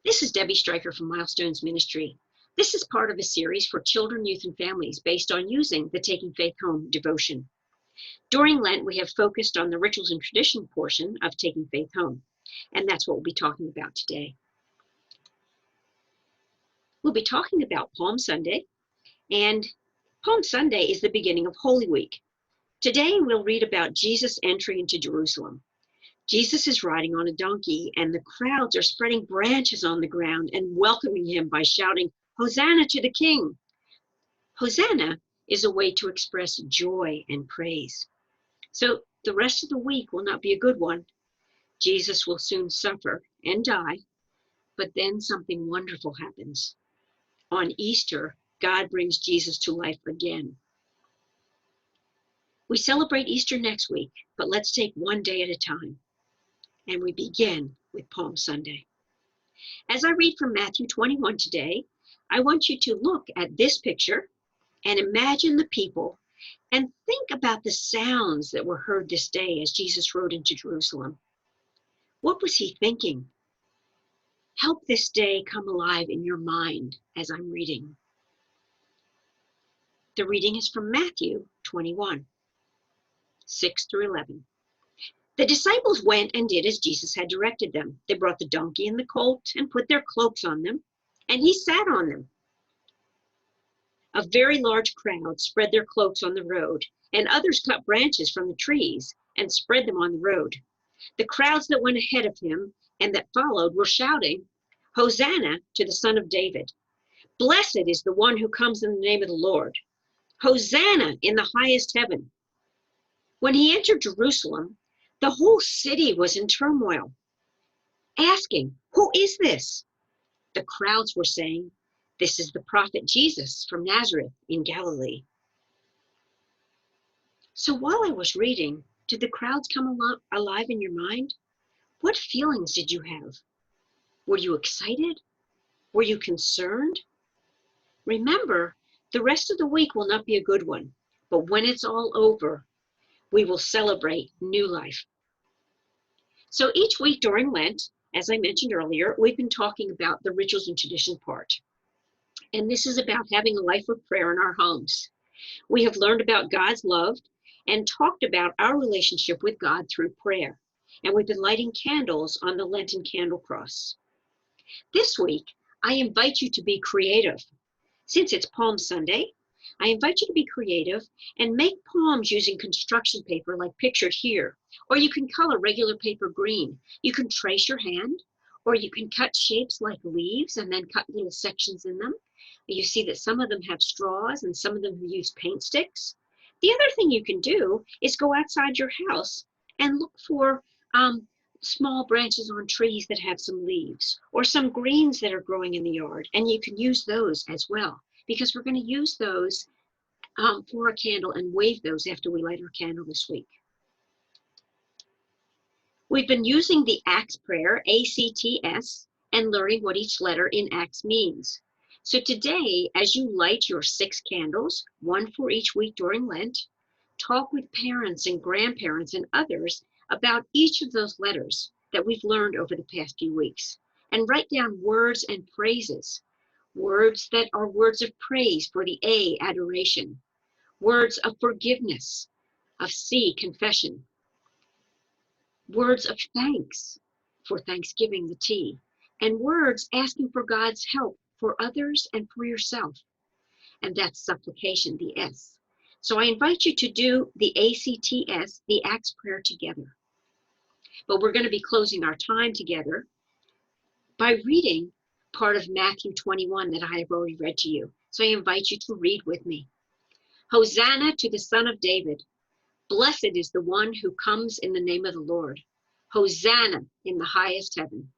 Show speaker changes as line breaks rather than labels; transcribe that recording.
This is Debbie Stryker from Milestones Ministry. This is part of a series for children, youth, and families based on using the Taking Faith Home devotion. During Lent, we have focused on the rituals and tradition portion of Taking Faith Home, and that's what we'll be talking about today. We'll be talking about Palm Sunday, and Palm Sunday is the beginning of Holy Week. Today, we'll read about Jesus' entry into Jerusalem. Jesus is riding on a donkey, and the crowds are spreading branches on the ground and welcoming him by shouting, "Hosanna to the King!" Hosanna is a way to express joy and praise. So the rest of the week will not be a good one. Jesus will soon suffer and die, but then something wonderful happens. On Easter, God brings Jesus to life again. We celebrate Easter next week, but let's take one day at a time. And we begin with Palm Sunday. As I read from Matthew 21 today, I want you to look at this picture and imagine the people and think about the sounds that were heard this day as Jesus rode into Jerusalem. What was he thinking? Help this day come alive in your mind as I'm reading. The reading is from Matthew 21, 6 through 11. The disciples went and did as Jesus had directed them. They brought the donkey and the colt and put their cloaks on them, and he sat on them. A very large crowd spread their cloaks on the road, and others cut branches from the trees and spread them on the road. The crowds that went ahead of him and that followed were shouting, "Hosanna to the Son of David. Blessed is the one who comes in the name of the Lord. Hosanna in the highest heaven." When he entered Jerusalem, the whole city was in turmoil, asking, "Who is this?" The crowds were saying, "This is the prophet Jesus from Nazareth in Galilee." So while I was reading, did the crowds come alive in your mind? What feelings did you have? Were you excited? Were you concerned? Remember, the rest of the week will not be a good one, but when it's all over, we will celebrate new life. So each week during Lent, as I mentioned earlier, we've been talking about the rituals and tradition part. And this is about having a life of prayer in our homes. We have learned about God's love and talked about our relationship with God through prayer. And we've been lighting candles on the Lenten candle cross. This week, I invite you to be creative. Since it's Palm Sunday, I invite you to be creative and make palms using construction paper like pictured here. Or you can color regular paper green. You can trace your hand, or you can cut shapes like leaves and then cut little sections in them. You see that some of them have straws and some of them use paint sticks. The other thing you can do is go outside your house and look for small branches on trees that have some leaves or some greens that are growing in the yard. And you can use those as well, because we're going to use those for a candle and wave those after we light our candle this week. We've been using the Acts prayer, ACTS, and learning what each letter in Acts means. So today, as you light your 6 candles, one for each week during Lent, talk with parents and grandparents and others about each of those letters that we've learned over the past few weeks, and write down words and phrases. Words that are words of praise for the A, adoration. Words of forgiveness, of C, confession. Words of thanks for Thanksgiving, the T. And words asking for God's help for others and for yourself. And that's supplication, the S. So I invite you to do the ACTS, the Acts prayer, together. But we're going to be closing our time together by reading part of Matthew 21 that I have already read to you. So I invite you to read with me. Hosanna to the Son of David. Blessed is the one who comes in the name of the Lord. Hosanna in the highest heaven.